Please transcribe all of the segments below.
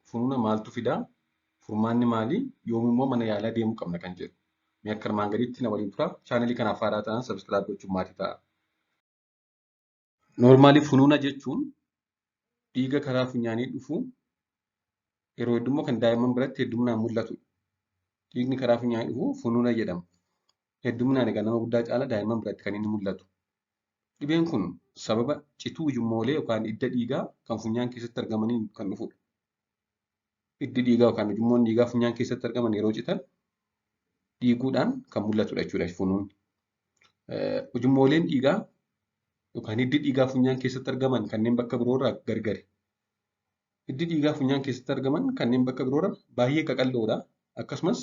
Funuuna maaltu fidaa? Furmaanni maalii? Yoomimmoo mana yaalaa deemuu qabna kan jedhu. Mee akka armaan gadiitti na waliin turaa. Chaanalii kanaaf haaraa ta'an sabskiraayib gochuun maatii ta'a. Noormaali funuuna jechuun dhiiga karaa funyaanii dhufu yeroo heddummoo kan daa'imman biratti hedduminaan mul'atu. Dhiigni karaa funyaanii dhufu funuuna jedhama. Hedduminaan egaa nama guddaa caala daa'imman biratti kan inni mul'atu. Dhibeen kun sababa cituu ujummoolee yookaan hidda dhiigaa kan funyaan keessatti argamaniin kan dhufudha. Hiddi dhiigaa yookaan ujummoon dhiigaa funyaan keessatti argaman yeroo citan dhiiguudhaan kan mul'atudha jechuudha funuunni. Ujummooleen dhiigaa yookaan hiddi dhiigaa funyaan keessatti argaman kanneen bakka biroorraa gargari. Hiddi dhiigaa funyaan keessatti argaman kanneen bakka biroorraa baay'ee qaqalloodha. Akkasumas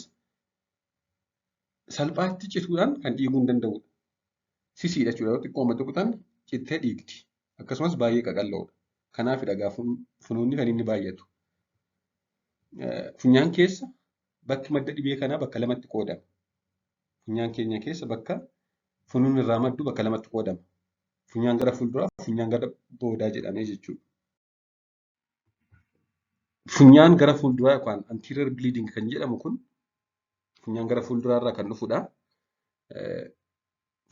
salphaatti cituudhaan kan dhiiguu hin danda'udha. Sisiidha jechuudha. Yoo xiqqoo tuqutan cittee dhiigdi. Akkasumas baay'ee qaqalloodha. Kanaafidha egaa funuunni kan inni baay'atu. Funyaan keessa bakki madda dhibee kanaa bakka lamatti qoodama. Funyaan keenya keessa bakka funuunni irraa maddu bakka lamatti qoodama. Funyaan gara fuulduraa, funyaan gara boodaa jedhamee jechuudha. Funyaan gara fuulduraa yookaan anterior bleeding kan jedhamu kun funyaan gara fuulduraarraa kan dhufudha.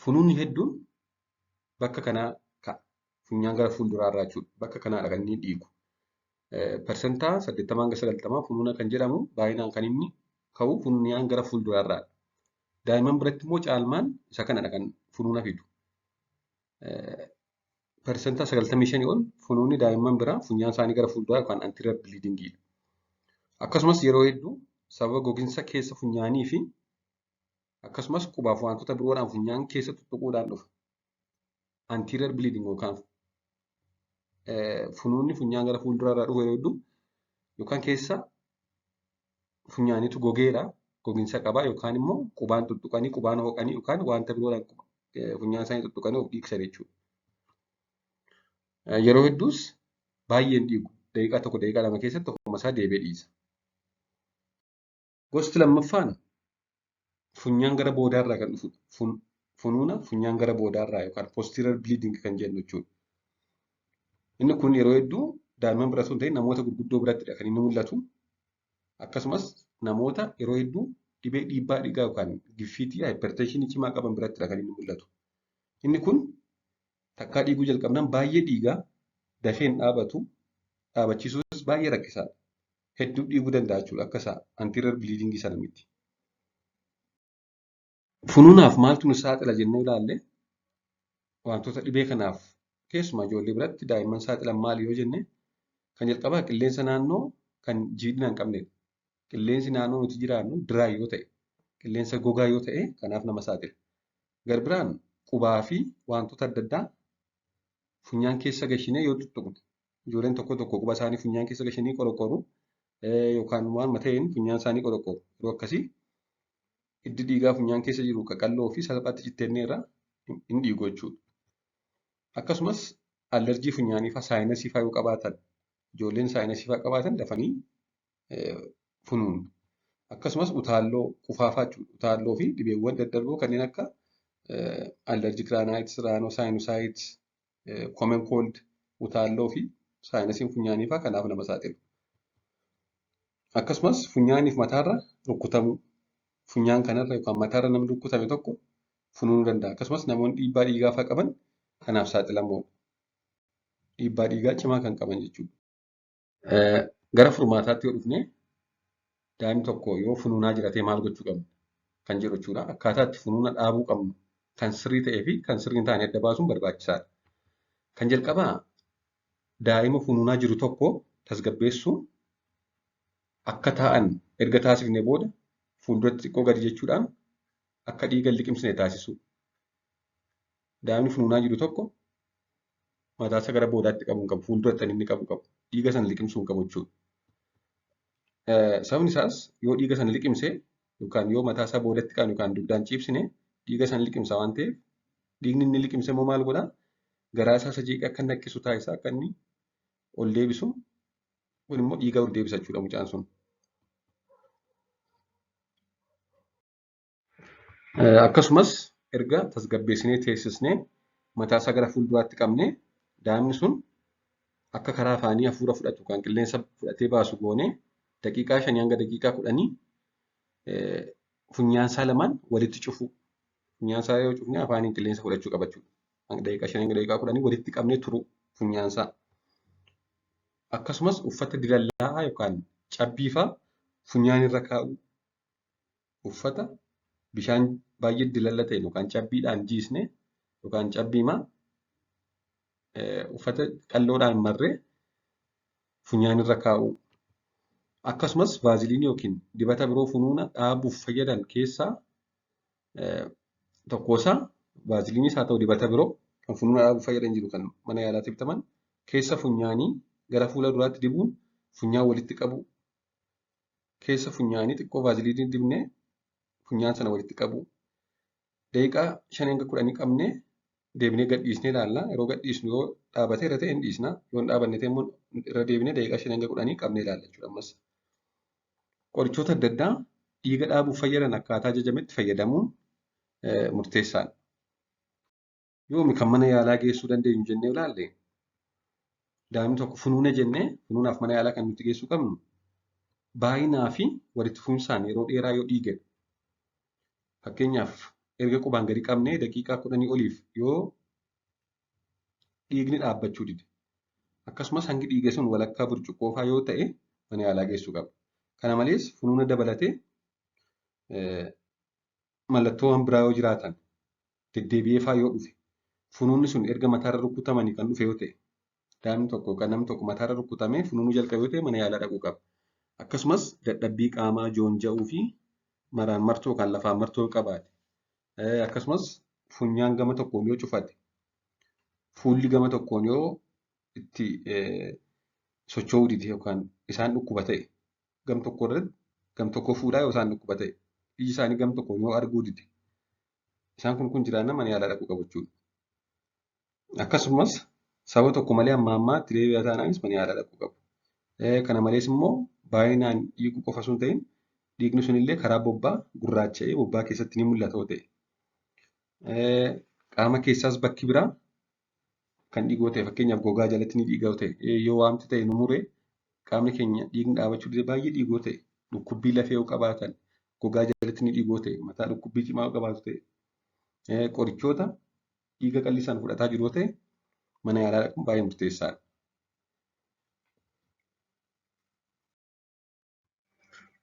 Funuunni hedduun bakka kanaa ka'a. Funyaan gara fuulduraarraa jechuudha. Bakka kanaadha kan inni dhiigu. Parsentaa 80-90 funuuna kan jedhamu baay'inaan kan inni ka'u funyaan gara fuulduraarraadha. Daa'imman biratti immoo caalmaan isa kanadha kan funuuna fidu. Parsentaa 95 ol funuunni daa'imman biraa funyaan isaanii gara fuulduraa yookaan anterior bleedingidha. Akkasumas yeroo hedduu sababa gogiinsa keessa funyaanii fi akkasumas qubaaf wantoota biroodhaan funyaan keessa tuttuquudhaan dhufa. Anterior bleeding yookaan funuunni funyaan gara fuulduraarraa dhufu yeroo hedduu yookaan keessa funyaaniitu gogeera, gogiinsa qaba yookaan immoo qubaan tuttuqanii, qubaan hooqanii yookaan wanta biroodhaan funyaan isaanii tuttuqanii of dhiigsa jechuudha. Yeroo hedduus baay'een dhiigu. Daqiiqaa tokko, daqiiqaa lama keessatti ofuma isaa deebi'ee dhiisa. Gosti lammaffaan funyaan gara boodaarraa kan dhufudha. Funuuna funyaan gara boodaarraa yookaan posterior bleeding kan jennu jechuudha. Inni kun yeroo hedduu daa'imman bira osoo hin ta'in namoota gurguddoo birattidha kan inni mul'atu. Akkasumas namoota yeroo hedduu dhibee dhiibbaa dhiigaa yookaan giffiitii hypertensionii cimaa qaban birattidha kan inni mul'atu. Inni kun takkaa dhiiguu jalqabnaan baay'ee dhiigaa dafee hin dhaabatu. Dhaabachiisuus baay'ee rakkisaadha. Hedduu dhiiguu danda'a jechuudha akka isaa anterior bleeding sana miti. Funuunaaf maaltu nu saaxila jennee ilaalle wantoota dhibee kanaaf keessumaa ijoollee biratti daa'imman saaxilan maali yoo jenne kan jalqabaa qilleensa naannoo kan jiidhina hin qabnedha. Qilleensi naannoo nuti jiraannu diraay yoo ta'e, qilleensa gogaa yoo ta'e kanaaf nama saaxila. Garbiraan qubaa fi wantoota adda addaa funyaan keessa gashinee yoo tuttuqne ijoolleen tokko tokko quba isaanii funyaan keessa gashanii qoroqoru yookaan waan mata'een funyaan isaanii qoroqoru. Yeroo akkasii hiddi dhiigaa funyaan keessa jiru qaqalloo fi salphaatti citteenni irraa hin dhiigu jechuudha. Akkasumas allerjii funyaanii fa'aa saayinasii fa'aa yoo qabaatan ijoolleen saayinasii fa'aa qabaatan dafanii funuunu. Akkasumas utaalloo qufaafaa jechuudha. Utaalloo fi dhibeewwan daddarboo kanneen akka allergic rhinitis, rhinosinusitis, common cold, utaalloo fi saayinasiin funyaanii fa'aa kanaaf nama saaxilu. Akkasumas funyaaniif mataarra rukkutamuu. Funyaan kanarra yookaan mataarra namni rukkutame tokko funuunuu danda'a. Akkasumas namoonni dhiibbaa dhiigaa fa'aa qaban kanaaf saaxilamoodha. Dhiibbaa dhiigaa cimaa kan qaban jechuudha. Gara furmaataatti yoo dhufne daa'imni tokko yoo funuunaa jiratee maal gochuu qabna kan jedhu jechuudha. Akkaataa itti funuuna dhaabuu qabnu kan sirrii ta'ee fi kan sirrii hin taane adda baasuun barbaachisaadha. Kan jalqabaa daa'ima funuunaa jiru tokko tasgabbeessuu akka taa'an erga taasifnee booda fuulduratti xiqqoo gadi jechuudhaan akka dhiiga liqimsine taasisu. Daa'imni funuunaa jiru tokko mataasaa gara boodaatti qabu hin qabu, fuulduratti inni qabu qabu. Dhiiga sana liqimsuu hin qabu jechuudha. Sababni isaas yoo dhiiga sana liqimse yookaan yoo mataasaa boodatti qabu yookaan dugdaan ciibsine dhiiga sana liqimsa waan ta'eef dhiigni inni liqimse immoo maal godhaa? Garaa isaa isa jeeqee akka nakkisu taasisaa akka inni ol deebisu kun immoo dhiiga ol deebisa jechuudha mucaan sun. Akkasumas erga tasgabbeessinee teessisnee mataasaa gara fuulduraatti qabnee daa'imni sun akka karaa afaanii hafuura fudhatu kan qilleensa fudhatee baasu goonee daqiiqaa 5 hanga daqiiqaa 10 funyaansaa lamaan walitti cufu. Funyaansaa yoo cufne afaaniin qilleensa fudhachuu qaba jechuudha. Daqiiqaa 5 hanga daqiiqaa 10 walitti qabnee turu funyaansaa. Akkasumas uffata dilallaa'aa yookaan cabbii fa'a funyaan irra kaa'u. Uffata bishaan baay'ee dilalla ta'e yookaan cabbiidhaan jiisne yookaan cabbiimaa uffata qal'oodhaan marree funyaan irra kaa'u. Akkasumas vaaziliinii yookiin dibata biroo funuuna dhaabuuf fayyadan keessaa tokkosaa vaaziliiniis haa ta'u dibata biroo kan funuuna dhaabuuf fayyadan jiru kan mana yaalaatti bitaman keessa funyaanii gara fuula duraatti dibuun funyaan walitti qabu. Keessa funyaanii xiqqoo vaaziliinii dibnee funyaan sana walitti qabu. Daqiiqaa 5 hanga 10 qabnee deebinee gadhiisnee ilaalla. Yeroo gadhiisnu yoo dhaabate irra ta'e hin dhiisna. Yoo hin dhaabanne ta'e immoo irra deebinee daqiiqaa 5 hanga 10 qabnee ilaalla jechuudha ammas. Qorichoota adda addaa dhiiga dhaabuuf fayyadan akkaataa ajajametti fayyadamuun murteessaadha. Yoomi kan mana yaalaa geessuu dandeenyu jennee ilaalle daa'imni tokko funuuna jennee funuunaaf mana yaalaa kan nuti geessuu qabnu baay'inaa fi walitti fufinsaan yeroo dheeraa yoo dhiigedha. Fakkeenyaaf erga qubaan gadi qabnee daqiiqaa 10 oliif yoo dhiigni dhaabbachuu dide akkasumas hangi dhiiga sun walakkaa burcuqqoo fa'aa yoo ta'e mana yaalaa geessuu qaba. Kana malees funuuna dabalatee mallattoowwan biraa yoo jiraatan deddeebi'ee fa'aa yoo dhufe funuunni sun erga mataarra rukutamanii kan dhufe yoo ta'e daa'imni tokko yookaan namni tokko mataarra rukutamee funuunuu jalqabe yoo ta'e mana yaalaa dhaquu qaba. Akkasumas dadhabbii qaamaa joonja'uu fi maraan martoo yookaan lafaan martoo yoo qabaate akkasumas funyaan gama tokkoon yoo cufate fuulli gama tokkoon yoo itti socho'uu dide yookaan isaan dhukkuba ta'e gam tokko irratti gam tokko fuudhaa yoo isaan dhukkuba ta'e iji isaanii gam tokkoon yoo arguu dide isaan kun jiraanna mana yaalaa dhaquu qabu jechuudha. Akkasumas saba tokko malee amma ammaatti deebi'aa taanaanis mana yaalaa dhaquu qabu. Kana malees immoo baay'inaan dhiiguu qofa osoo hin ta'in dhiigni sunillee karaa bobbaa gurraacha'ee bobbaa keessatti ni mul'ata yoo ta'e. Qaama keessaas bakki biraa kan dhiigoo ta'e fakkeenyaaf gogaa jalatti ni dhiigaa yoo ta'e yoo waamti ta'e nu muree qaamni keenya dhiigni dhaabachuu dide baay'ee dhiigoo ta'e dhukkubbii lafee yoo qabaatan gogaa jalatti ni dhiigoo ta'e mataa dhukkubbii cimaa yoo qabaatu ta'e qorichoota dhiiga qal'isaan fudhataa jiru yoo ta'e mana yaalaa dhaquun baay'ee murteessaadha.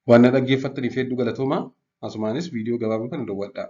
Waan na dhaggeeffattaniif hedduu galatoomaa. Asumaanis viidiyoo gabaabaa kana daawwadhaa.